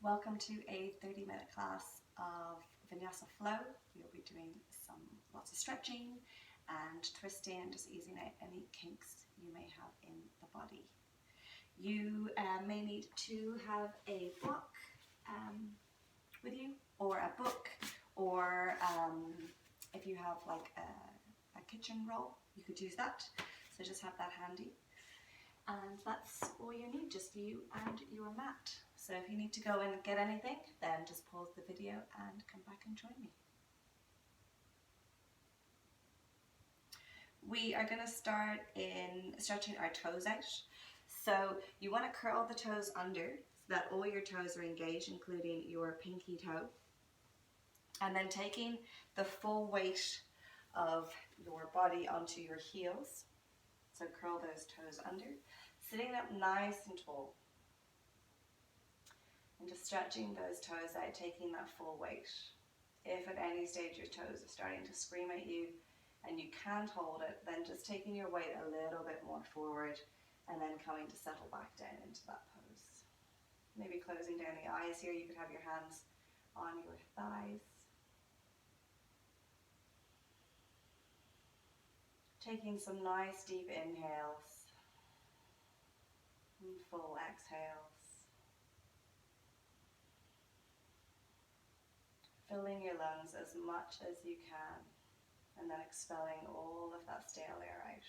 Welcome to a 30-minute class of Vinyasa Flow. We'll be doing lots of stretching and twisting and just easing out any kinks you may have in the body. You may need to have a block with you, or a book, or if you have like a kitchen roll, you could use that. So just have that handy. And that's all you need, just you and your mat. So if you need to go and get anything, then just pause the video and come back and join me. We are going to start in stretching our toes out. So you want to curl the toes under so that all your toes are engaged, including your pinky toe. And then taking the full weight of your body onto your heels. So curl those toes under, sitting up nice and tall. And just stretching those toes out, taking that full weight. If at any stage your toes are starting to scream at you and you can't hold it, then just taking your weight a little bit more forward and then coming to settle back down into that pose. Maybe closing down the eyes here. You could have your hands on your thighs. Taking some nice deep inhales and full exhales. Filling your lungs as much as you can, and then expelling all of that stale air out.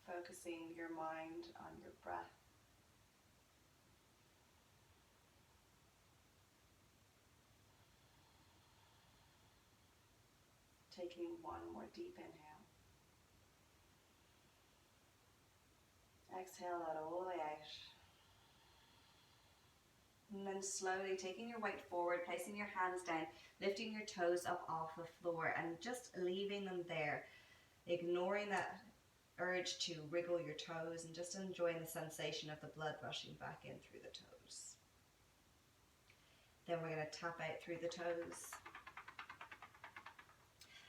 Focusing your mind on your breath. Taking one more deep inhale. Exhale that all the way out. And then slowly taking your weight forward, placing your hands down, lifting your toes up off the floor and just leaving them there. Ignoring that urge to wriggle your toes and just enjoying the sensation of the blood rushing back in through the toes. Then we're going to tap out through the toes.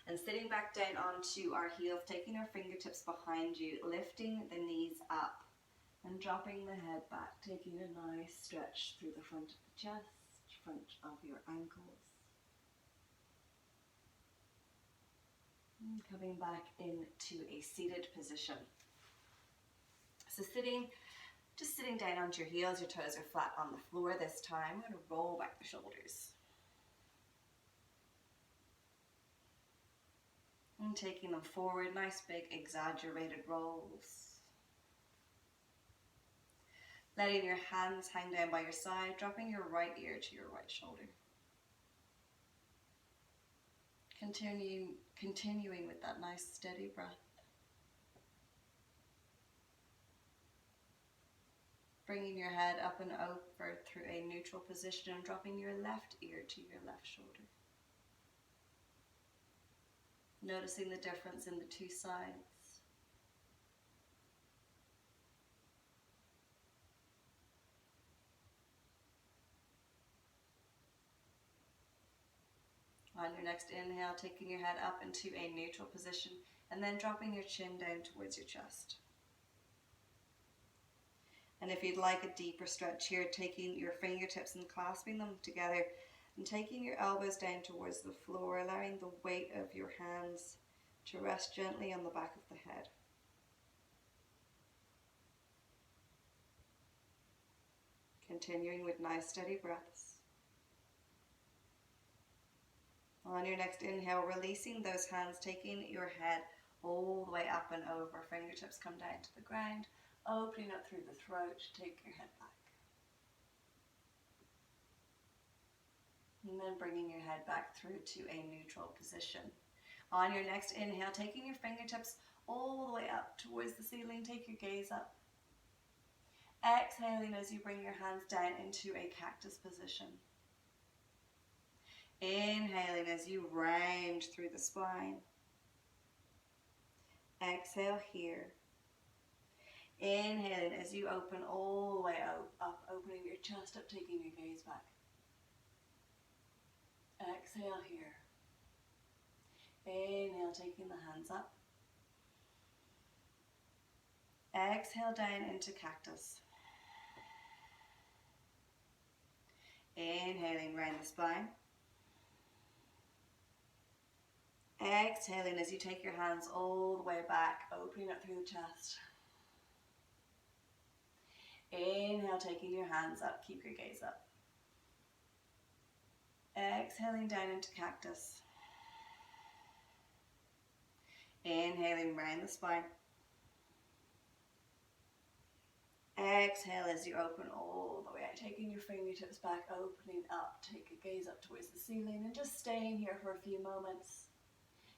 And sitting back down onto our heels, taking our fingertips behind you, lifting the knees up and dropping the head back, taking a nice stretch through the front of the chest, front of your ankles. And coming back into a seated position. So just sitting down onto your heels, your toes are flat on the floor this time. I'm going to roll back the shoulders. And taking them forward, nice big exaggerated rolls. Letting your hands hang down by your side, dropping your right ear to your right shoulder. Continuing with that nice steady breath. Bringing your head up and over through a neutral position and dropping your left ear to your left shoulder. Noticing the difference in the two sides. On your next inhale, taking your head up into a neutral position and then dropping your chin down towards your chest. And if you'd like a deeper stretch here, taking your fingertips and clasping them together and taking your elbows down towards the floor, allowing the weight of your hands to rest gently on the back of the head. Continuing with nice steady breaths. On your next inhale, releasing those hands, taking your head all the way up and over. Fingertips come down to the ground, opening up through the throat, take your head back. And then bringing your head back through to a neutral position. On your next inhale, taking your fingertips all the way up towards the ceiling, take your gaze up. Exhaling as you bring your hands down into a cactus position. Inhaling as you round through the spine. Exhale here. Inhaling as you open all the way up, opening your chest up, taking your gaze back. Exhale here. Inhale, taking the hands up. Exhale down into cactus. Inhaling round the spine. Exhaling as you take your hands all the way back, opening up through the chest. Inhale, taking your hands up, keep your gaze up. Exhaling down into cactus. Inhaling round the spine. Exhale as you open all the way out, taking your fingertips back, opening up. Take a gaze up towards the ceiling and just staying here for a few moments.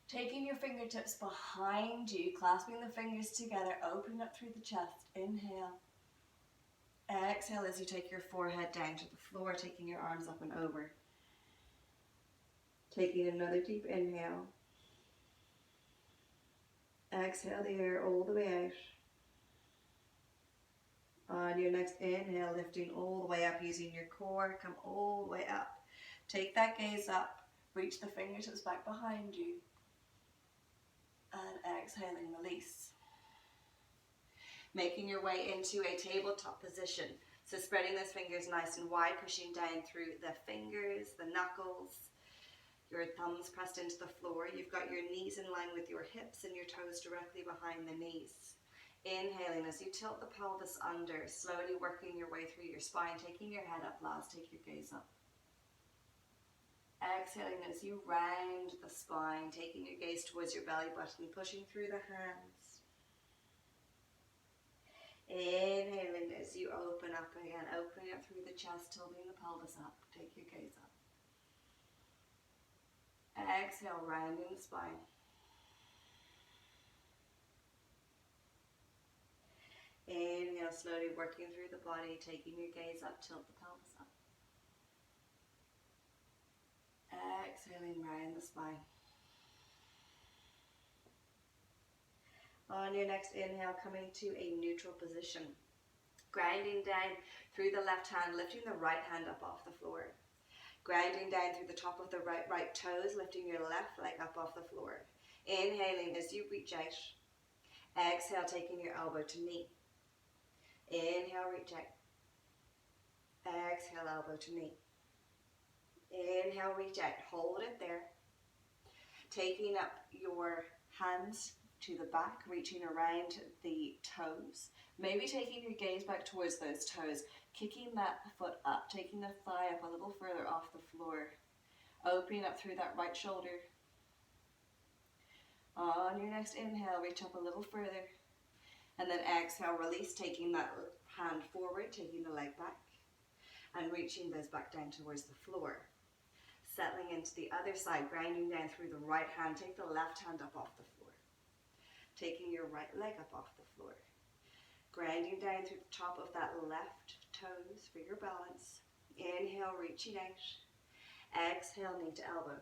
Taking your fingertips behind you, clasping the fingers together, opening up through the chest. Inhale. Exhale as you take your forehead down to the floor, taking your arms up and over. Taking another deep inhale. Exhale the air all the way out. On your next inhale, lifting all the way up, using your core, come all the way up. Take that gaze up, reach the fingertips back behind you. And exhaling, release. Making your way into a tabletop position. So spreading those fingers nice and wide, pushing down through the fingers, the knuckles, your thumbs pressed into the floor. You've got your knees in line with your hips and your toes directly behind the knees. Inhaling as you tilt the pelvis under, slowly working your way through your spine, taking your head up last, take your gaze up. Exhaling as you round the spine, taking your gaze towards your belly button, pushing through the hands. Inhaling as you open up again, opening up through the chest, tilting the pelvis up, take your gaze up. Exhale, rounding the spine. Inhale, slowly working through the body, taking your gaze up, tilt the pelvis up. Exhaling, round the spine. On your next inhale, coming to a neutral position. Grounding down through the left hand, lifting the right hand up off the floor. Grounding down through the top of the right toes, lifting your left leg up off the floor. Inhaling as you reach out. Exhale, taking your elbow to knee. Inhale, reach out. Exhale, elbow to knee. Inhale, reach out. Hold it there. Taking up your hands to the back, reaching around the toes. Maybe taking your gaze back towards those toes. Kicking that foot up, taking the thigh up a little further off the floor. Opening up through that right shoulder. On your next inhale, reach up a little further. And then exhale, release, taking that hand forward, taking the leg back. And reaching those back down towards the floor. Settling into the other side, grounding down through the right hand. Take the left hand up off the floor. Taking your right leg up off the floor. Grounding down through the top of that left toes for your balance. Inhale, reaching out. Exhale, knee to elbow.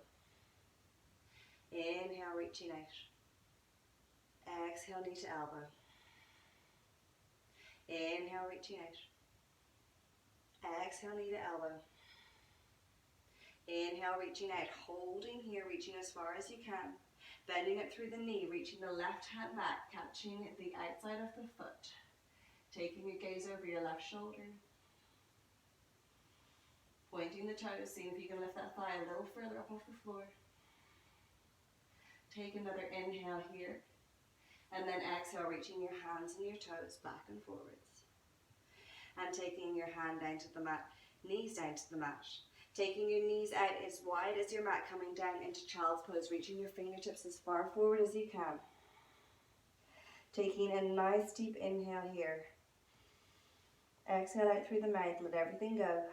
Inhale, reaching out. Exhale, knee to elbow. Inhale, reaching out. Exhale, knee to elbow. Inhale, reaching out. Holding here, reaching as far as you can. Bending it through the knee, reaching the left hand back, catching the outside of the foot. Taking your gaze over your left shoulder. Pointing the toes, seeing if you can lift that thigh a little further up off the floor. Take another inhale here. And then exhale, reaching your hands and your toes back and forwards. And taking your hand down to the mat, knees down to the mat. Taking your knees out as wide as your mat, coming down into child's pose, reaching your fingertips as far forward as you can. Taking a nice deep inhale here. Exhale out through the mouth, let everything go.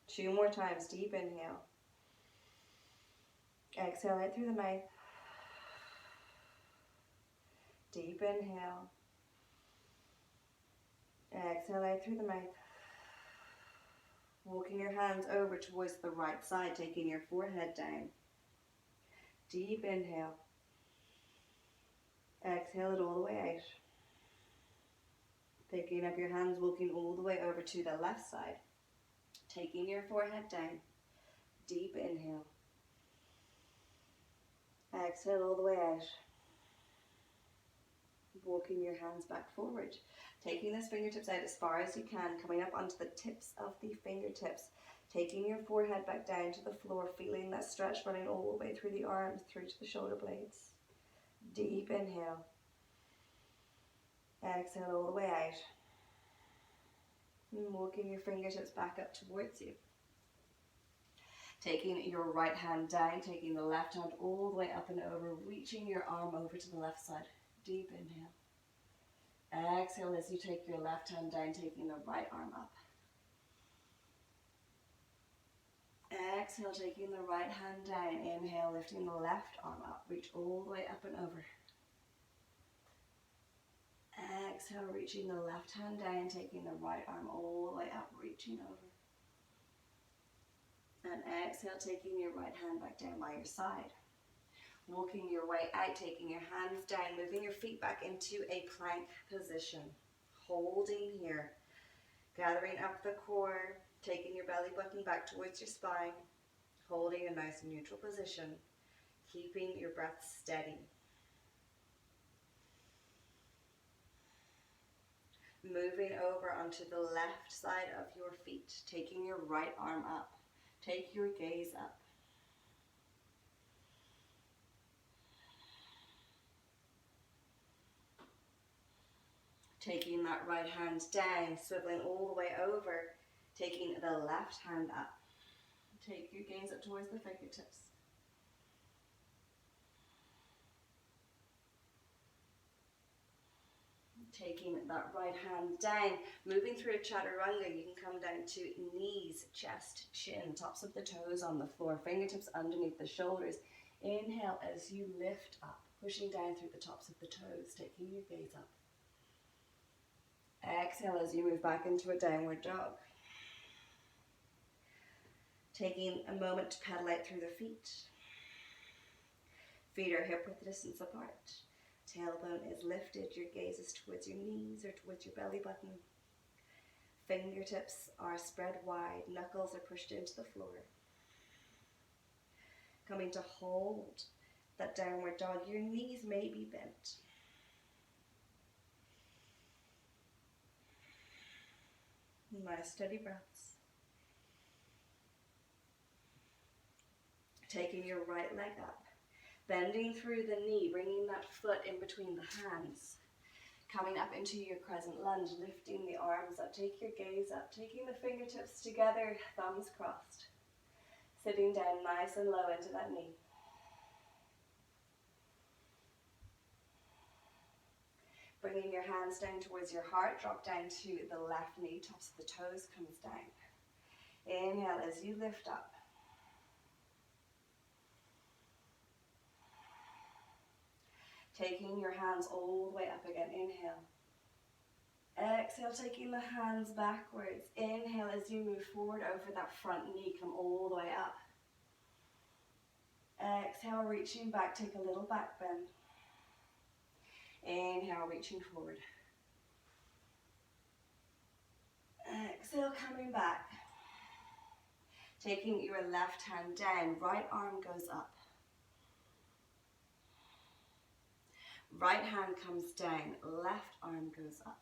2 more times, deep inhale. Exhale out through the mouth. Deep inhale. Exhale out through the mouth. Walking your hands over towards the right side, taking your forehead down. Deep inhale. Exhale it all the way out. Picking up your hands, walking all the way over to the left side. Taking your forehead down. Deep inhale. Exhale all the way out. Walking your hands back forward. Taking those fingertips out as far as you can, coming up onto the tips of the fingertips. Taking your forehead back down to the floor, feeling that stretch running all the way through the arms, through to the shoulder blades. Deep inhale. Exhale all the way out. And walking your fingertips back up towards you. Taking your right hand down, taking the left hand all the way up and over, reaching your arm over to the left side. Deep inhale. Exhale as you take your left hand down, taking the right arm up. Exhale, taking the right hand down. Inhale, lifting the left arm up. Reach all the way up and over. Exhale, reaching the left hand down, taking the right arm all the way up, reaching over. And exhale, taking your right hand back down by your side. Walking your way out, taking your hands down, moving your feet back into a plank position. Holding here. Gathering up the core, taking your belly button back towards your spine. Holding a nice neutral position. Keeping your breath steady. Moving over onto the left side of your feet, taking your right arm up. Take your gaze up. Taking that right hand down, swiveling all the way over, taking the left hand up. Take your gaze up towards the fingertips. Taking that right hand down, moving through a chaturanga, you can come down to knees, chest, chin, tops of the toes on the floor, fingertips underneath the shoulders. Inhale as you lift up, pushing down through the tops of the toes, taking your gaze up. Exhale as you move back into a downward dog. Taking a moment to pedal out through the feet. Feet are hip width distance apart. Tailbone is lifted, your gaze is towards your knees or towards your belly button. Fingertips are spread wide, knuckles are pushed into the floor. Coming to hold that downward dog, your knees may be bent. Nice steady breaths. Taking your right leg up. Bending through the knee, bringing that foot in between the hands. Coming up into your crescent lunge, lifting the arms up. Take your gaze up, taking the fingertips together, thumbs crossed. Sitting down nice and low into that knee. Bringing your hands down towards your heart, drop down to the left knee, tops of the toes comes down. Inhale as you lift up. Taking your hands all the way up again, inhale. Exhale, taking the hands backwards. Inhale as you move forward over that front knee, come all the way up. Exhale, reaching back, take a little back bend. Inhale, reaching forward. Exhale, coming back. Taking your left hand down, right arm goes up. Right hand comes down, left arm goes up.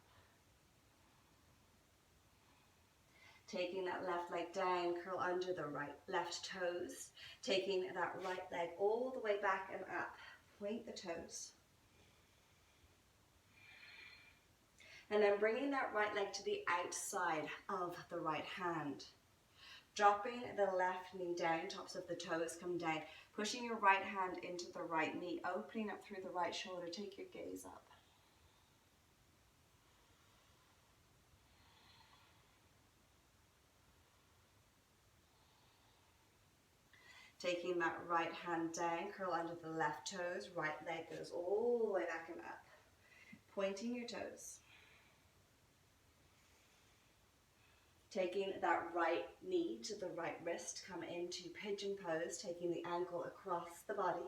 Taking that left leg down, curl under the left toes. Taking that right leg all the way back and up. Point the toes. And then bringing that right leg to the outside of the right hand. Dropping the left knee down, tops of the toes come down. Pushing your right hand into the right knee, opening up through the right shoulder. Take your gaze up. Taking that right hand down, curl under the left toes. Right leg goes all the way back and up. Pointing your toes. Taking that right knee to the right wrist, come into pigeon pose, taking the ankle across the body.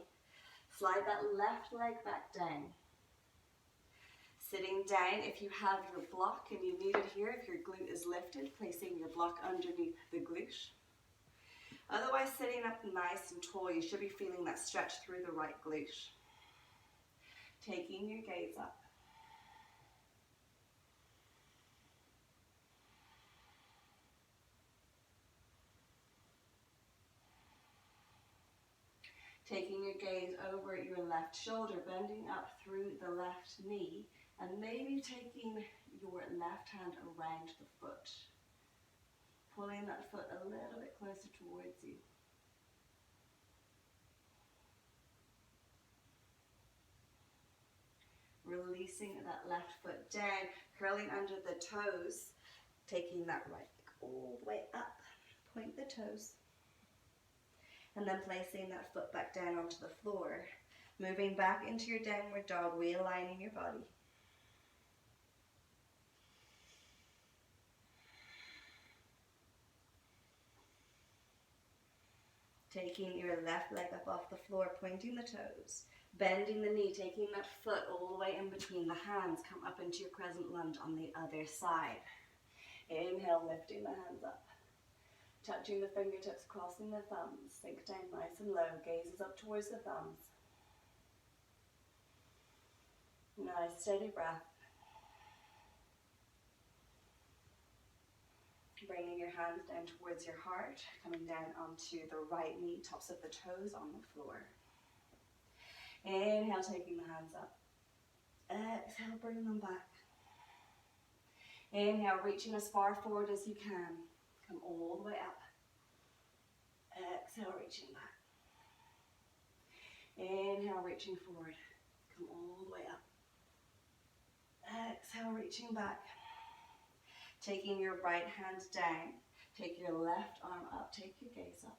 Slide that left leg back down. Sitting down, if you have your block and you need it here, if your glute is lifted, placing your block underneath the glute. Otherwise, sitting up nice and tall, you should be feeling that stretch through the right glute. Taking your gaze up. Taking your gaze over your left shoulder, bending up through the left knee, and maybe taking your left hand around the foot. Pulling that foot a little bit closer towards you. Releasing that left foot down, curling under the toes, taking that right leg all the way up. Point the toes. And then placing that foot back down onto the floor. Moving back into your downward dog, realigning your body. Taking your left leg up off the floor, pointing the toes. Bending the knee, taking that foot all the way in between the hands. Come up into your crescent lunge on the other side. Inhale, lifting the hands up. Touching the fingertips, crossing the thumbs. Sink down nice and low. Gazes up towards the thumbs. Nice, steady breath. Bringing your hands down towards your heart. Coming down onto the right knee, tops of the toes on the floor. Inhale, taking the hands up. Exhale, bring them back. Inhale, reaching as far forward as you can. Come all the way up. Exhale, reaching back. Inhale, reaching forward. Come all the way up. Exhale, reaching back. Taking your right hand down. Take your left arm up. Take your gaze up.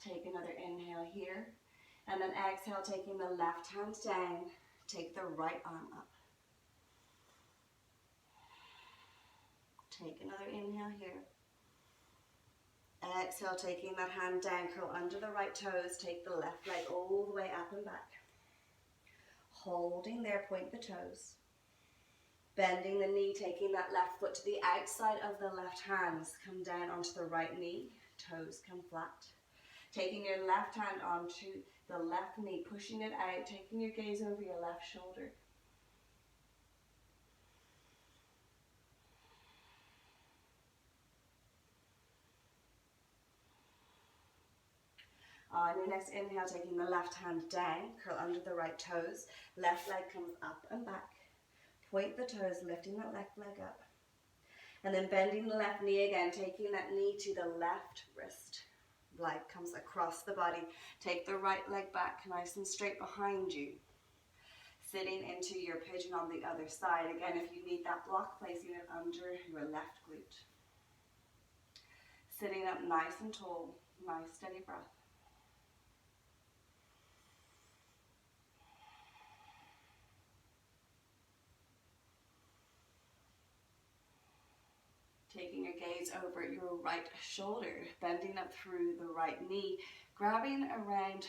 Take another inhale here. And then exhale, taking the left hand down. Take the right arm up. Take another inhale here. Exhale, taking that hand down, curl under the right toes, take the left leg all the way up and back. Holding there, point the toes. Bending the knee, taking that left foot to the outside of the left hands. Come down onto the right knee, toes come flat. Taking your left hand onto the left knee, pushing it out, taking your gaze over your left shoulder. On your next inhale, taking the left hand down, curl under the right toes. Left leg comes up and back. Point the toes, lifting that left leg up. And then bending the left knee again, taking that knee to the left wrist. Leg comes across the body. Take the right leg back, nice and straight behind you. Sitting into your pigeon on the other side. Again, if you need that block, placing it under your left glute. Sitting up nice and tall, nice steady breath. Taking your gaze over your right shoulder, bending up through the right knee, grabbing around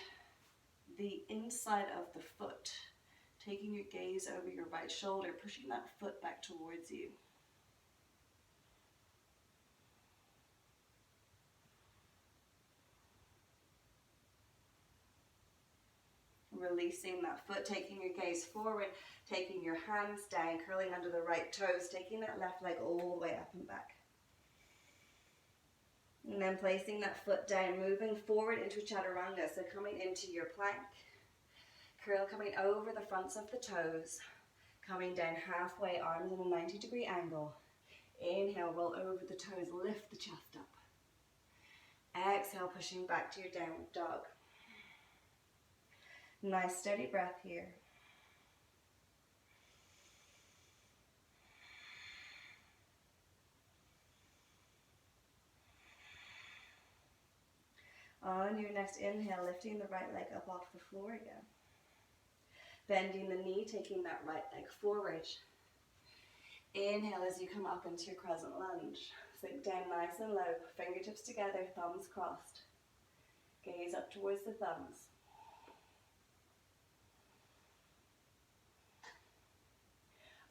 the inside of the foot, taking your gaze over your right shoulder, pushing that foot back towards you. Releasing that foot, taking your gaze forward, taking your hands down, curling under the right toes, taking that left leg all the way up and back. And then placing that foot down, moving forward into chaturanga, so coming into your plank. Curl coming over the fronts of the toes, coming down halfway, arms in a 90-degree angle. Inhale, roll over the toes, lift the chest up. Exhale, pushing back to your downward dog. Nice steady breath here. On your next inhale, lifting the right leg up off the floor again. Bending the knee, taking that right leg forward. Inhale as you come up into your crescent lunge. Sink down nice and low, fingertips together, thumbs crossed. Gaze up towards the thumbs.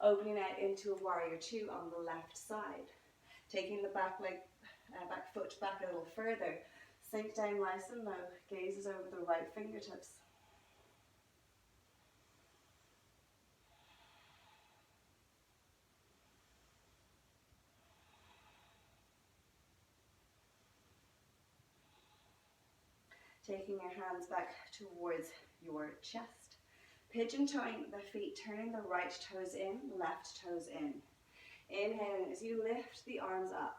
Opening out into a warrior two on the left side. Taking the back leg back foot back a little further. Sink down nice and low, gazes over the right fingertips. Taking your hands back towards your chest. Pigeon toeing the feet, turning the right toes in, left toes in. Inhaling as you lift the arms up.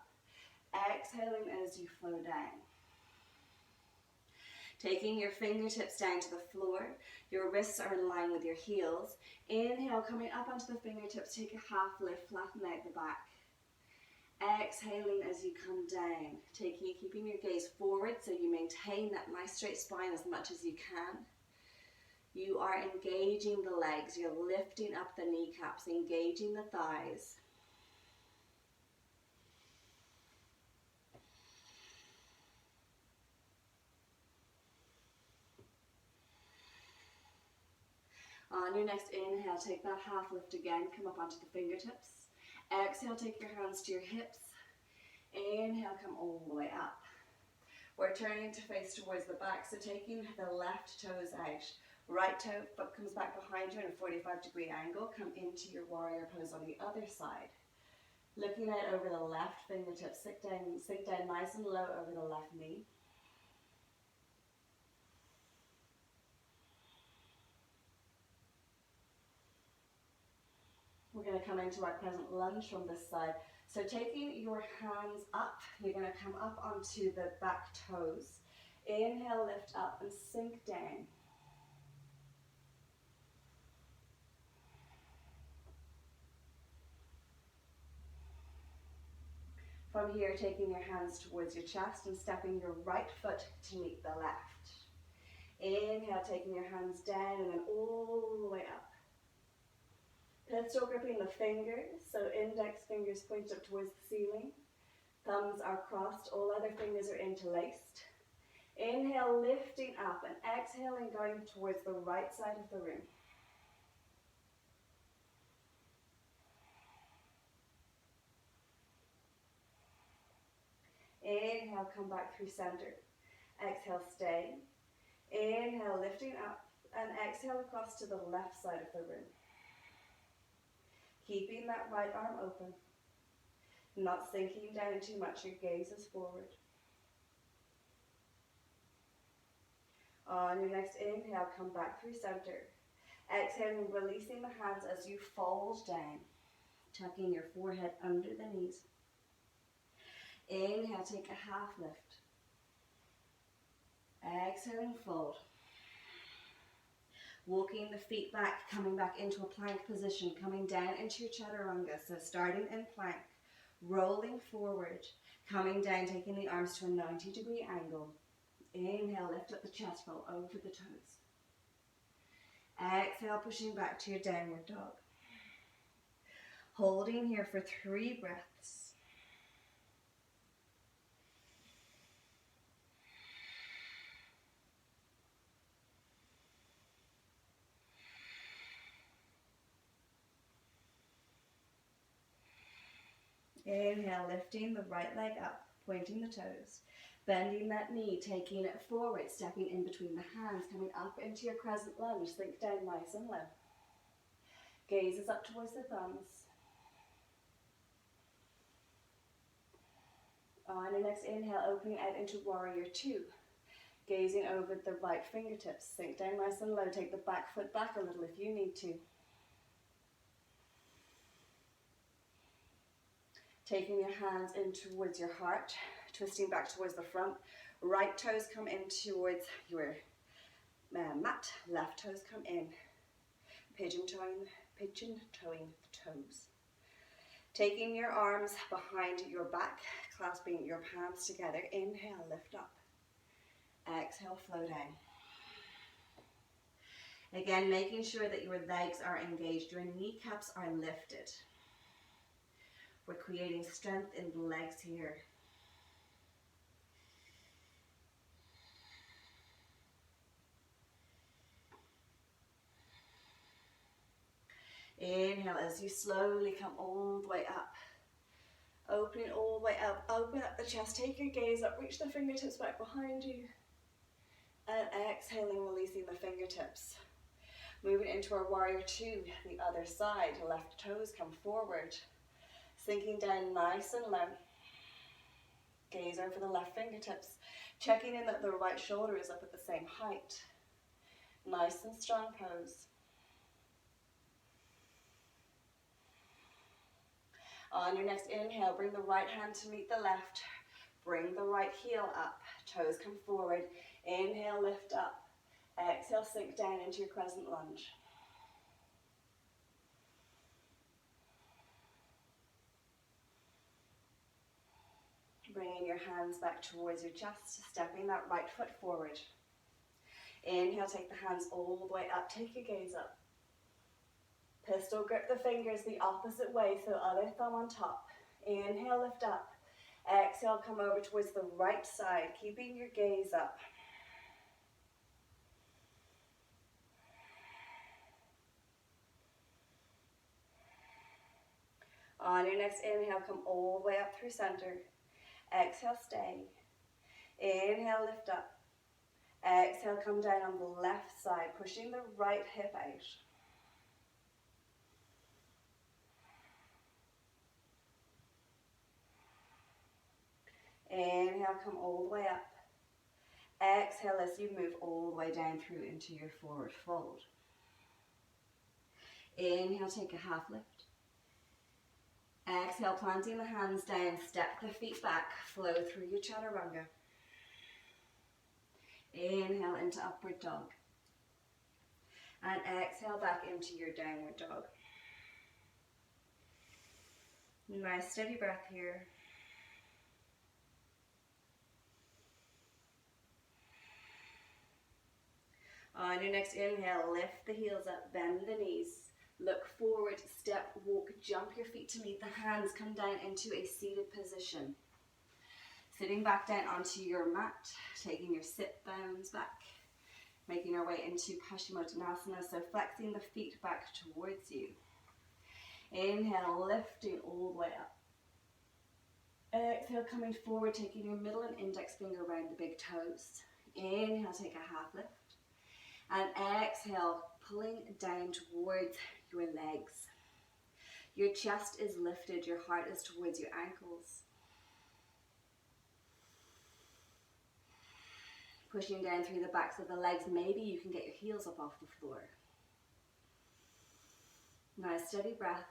Exhaling as you flow down. Taking your fingertips down to the floor. Your wrists are in line with your heels. Inhale, coming up onto the fingertips, take a half lift, flatten out the back. Exhaling as you come down, keeping your gaze forward so you maintain that nice straight spine as much as you can. You are engaging the legs, you're lifting up the kneecaps, engaging the thighs. On your next inhale, take that half lift again, come up onto the fingertips. Exhale, take your hands to your hips. Inhale, come all the way up. We're turning to face towards the back, so taking the left toes out. Right toe comes back behind you in a 45-degree angle. Come into your warrior pose on the other side. Looking out over the left fingertips, sink down nice and low over the left knee. We're going to come into our present lunge from this side. So taking your hands up, you're going to come up onto the back toes. Inhale, lift up and sink down. From here, taking your hands towards your chest and stepping your right foot to meet the left. Inhale, taking your hands down and then all the way up. Pistol gripping the fingers, so index fingers point up towards the ceiling. Thumbs are crossed, all other fingers are interlaced. Inhale, lifting up and exhaling, going towards the right side of the room. Inhale, come back through center. Exhale, stay. Inhale, lifting up and exhale across to the left side of the room. Keeping that right arm open, not sinking down too much, your gaze is forward. On your next inhale, come back through center. Exhaling, releasing the hands as you fold down, tucking your forehead under the knees. Inhale, take a half lift. Exhaling, fold. Walking the feet back, coming back into a plank position, coming down into your chaturanga. So starting in plank, rolling forward, coming down, taking the arms to a 90-degree angle. Inhale, lift up the chest, roll over the toes. Exhale, pushing back to your downward dog. Holding here for 3 breaths. Inhale, lifting the right leg up, pointing the toes. Bending that knee, taking it forward, stepping in between the hands, coming up into your crescent lunge. Sink down nice and low. Gaze is up towards the thumbs. On your next inhale, opening out into warrior 2. Gazing over the right fingertips. Sink down nice and low. Take the back foot back a little if you need to. Taking your hands in towards your heart, twisting back towards the front. Right toes come in towards your mat, left toes come in. Pigeon toeing the toes. Taking your arms behind your back, clasping your palms together. Inhale, lift up. Exhale, flow down. Again, making sure that your legs are engaged, your kneecaps are lifted. We're creating strength in the legs here. Inhale as you slowly come all the way up. Opening all the way up, open up the chest, take your gaze up, reach the fingertips back behind you. And exhaling, releasing the fingertips. Moving into our warrior two, the other side. Left toes come forward. Sinking down nice and low. Gaze over the left fingertips. Checking in that the right shoulder is up at the same height. Nice and strong pose. On your next inhale, bring the right hand to meet the left. Bring the right heel up. Toes come forward. Inhale, lift up. Exhale, sink down into your crescent lunge. Bringing your hands back towards your chest, stepping that right foot forward. Inhale, take the hands all the way up. Take your gaze up. Pistol grip the fingers the opposite way, so other thumb on top. Inhale, lift up. Exhale, come over towards the right side, keeping your gaze up. On your next inhale, come all the way up through center. Exhale, stay. Inhale, lift up. Exhale, come down on the left side, pushing the right hip out. Inhale, come all the way up. Exhale as you move all the way down through into your forward fold. Inhale, take a half lift. Exhale, planting the hands down, step the feet back, flow through your chaturanga. Inhale into upward dog. And exhale back into your downward dog. Nice steady breath here. On your next inhale, lift the heels up, bend the knees. Look forward, step, walk, jump your feet to meet the hands. Come down into a seated position. Sitting back down onto your mat, taking your sit bones back. Making our way into Paschimottanasana, so flexing the feet back towards you. Inhale, lifting all the way up. Exhale, coming forward, taking your middle and index finger around the big toes. Inhale, take a half lift. And exhale, pulling down towards your legs. Your chest is lifted, your heart is towards your ankles. Pushing down through the backs of the legs, maybe you can get your heels up off the floor. Nice steady breath.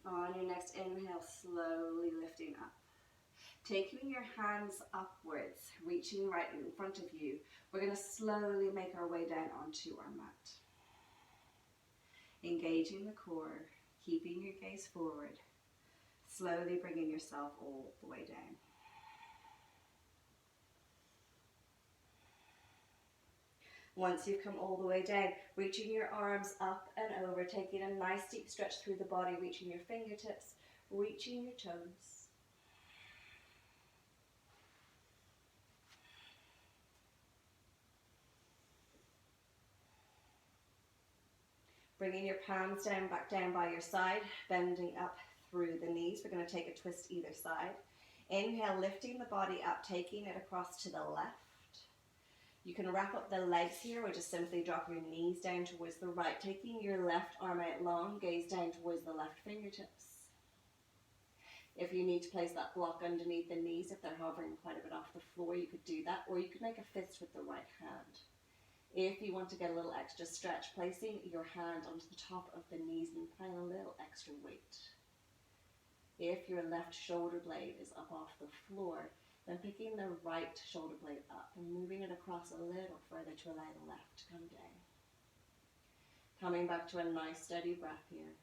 On your next inhale, slowly lifting up. Taking your hands upwards, reaching right in front of you. We're going to slowly make our way down onto our mat. Engaging the core, keeping your gaze forward. Slowly bringing yourself all the way down. Once you've come all the way down, reaching your arms up and over, taking a nice deep stretch through the body, reaching your fingertips, reaching your toes. Bringing your palms down, back down by your side, bending up through the knees. We're going to take a twist either side. Inhale, lifting the body up, taking it across to the left. You can wrap up the legs here or just simply drop your knees down towards the right, taking your left arm out long, gaze down towards the left fingertips. If you need to place that block underneath the knees, if they're hovering quite a bit off the floor, you could do that, or you could make a fist with the right hand. If you want to get a little extra stretch, placing your hand onto the top of the knees and applying a little extra weight. If your left shoulder blade is up off the floor, then picking the right shoulder blade up and moving it across a little further to allow the left to come down. Coming back to a nice steady breath here.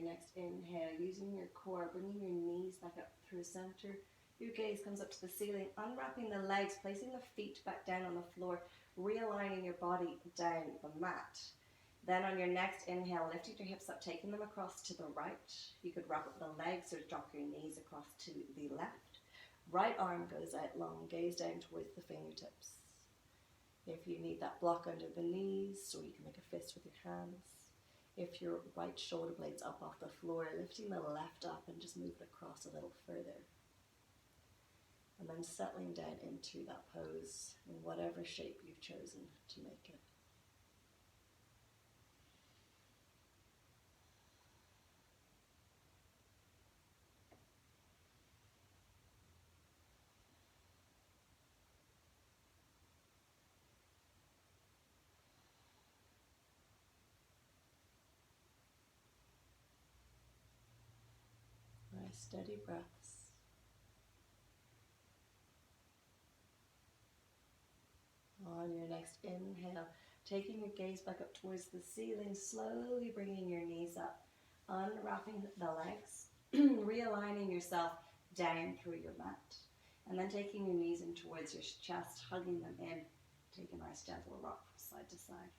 next inhale, using your core, bringing your knees back up through center. Your gaze comes up to the ceiling, unwrapping the legs, placing the feet back down on the floor, realigning your body down the mat. Then on your next inhale, lifting your hips up, taking them across to the right. You could wrap up the legs or drop your knees across to the left. Right arm goes out long, gaze down towards the fingertips. If you need that block under the knees, or you can make a fist with your hands. If your right shoulder blade's up off the floor, lifting the left up and just move it across a little further. And then settling down into that pose in whatever shape you've chosen to make it. Nice steady breaths. On your next inhale, taking your gaze back up towards the ceiling, slowly bringing your knees up, unwrapping the legs, realigning yourself down through your mat, and then taking your knees in towards your chest, hugging them in. Take a nice gentle rock from side to side.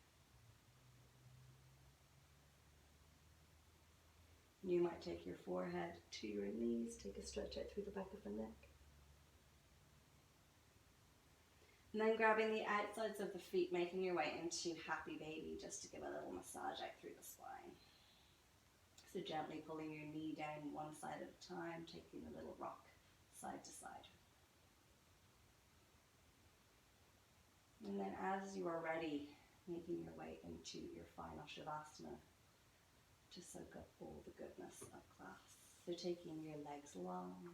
You might take your forehead to your knees, take a stretch out through the back of the neck. And then grabbing the outsides of the feet, making your way into happy baby, just to give a little massage out through the spine. So gently pulling your knee down one side at a time, taking a little rock side to side. And then as you are ready, making your way into your final Shavasana to soak up all the goodness of class. So taking your legs long,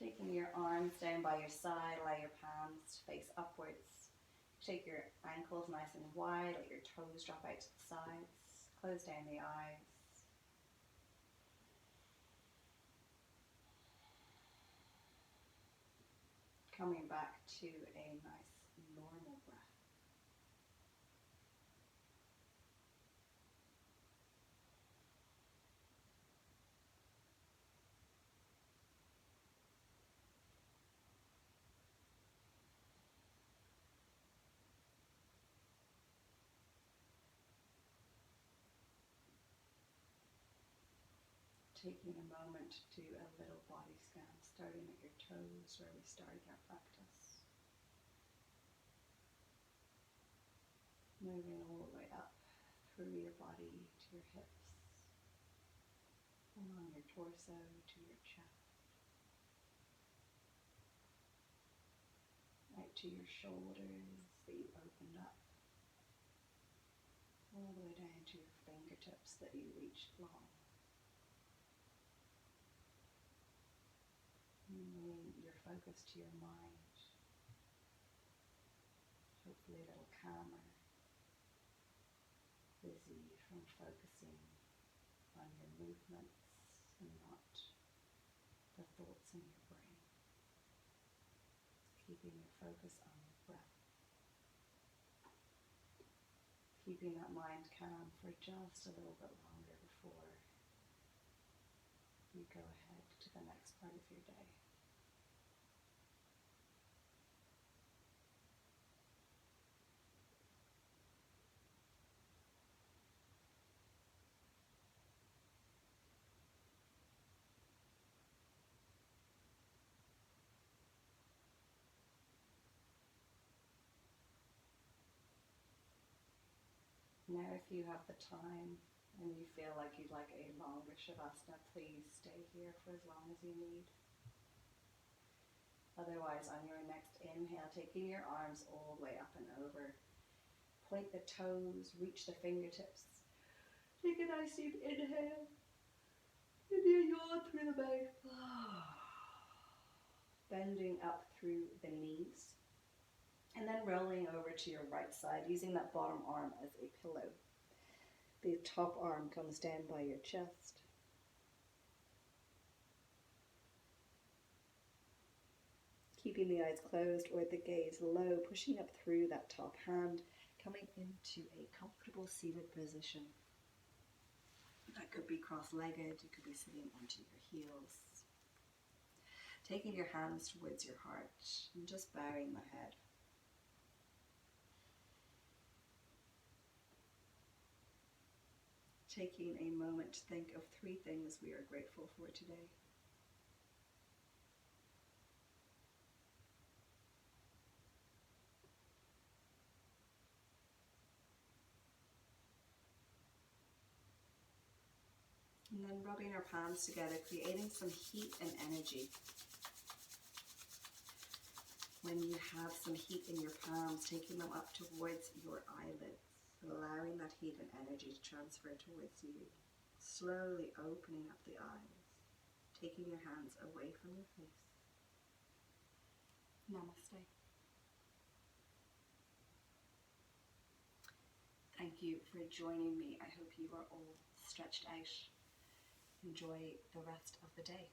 taking your arms down by your side, allow your palms to face upwards. Take your ankles nice and wide, let your toes drop out to the sides, close down the eyes. Coming back to a nice normal breath. Taking a moment to do a little body scan, starting at your toes where we started our practice. Moving all the way up through your body to your hips, along your torso to your chest, out to your shoulders that you opened up, all the way down to your fingertips that you reached long. Bringing your focus to your mind, hopefully a little calmer, busy from focusing on your movements and not the thoughts in your brain. Keeping your focus on your breath. Keeping that mind calm for just a little bit longer before you go ahead to the next part of your day. Now if you have the time and you feel like you'd like a longer Shavasana, please stay here for as long as you need. Otherwise, on your next inhale, taking your arms all the way up and over. Point the toes, reach the fingertips. Take a nice deep inhale. And you yawn through the mouth. Bending up through the knees. And then rolling over to your right side, using that bottom arm as a pillow. The top arm comes down by your chest. Keeping the eyes closed or the gaze low, pushing up through that top hand, coming into a comfortable seated position. That could be cross-legged, you could be sitting onto your heels. Taking your hands towards your heart and just bowing the head. Taking a moment to think of 3 things we are grateful for today. And then rubbing our palms together, creating some heat and energy. When you have some heat in your palms, taking them up towards your eyelids, allowing that heat and energy to transfer towards you. Slowly opening up the eyes, taking your hands away from your face. Namaste. Thank you for joining me. I hope you are all stretched out. Enjoy the rest of the day.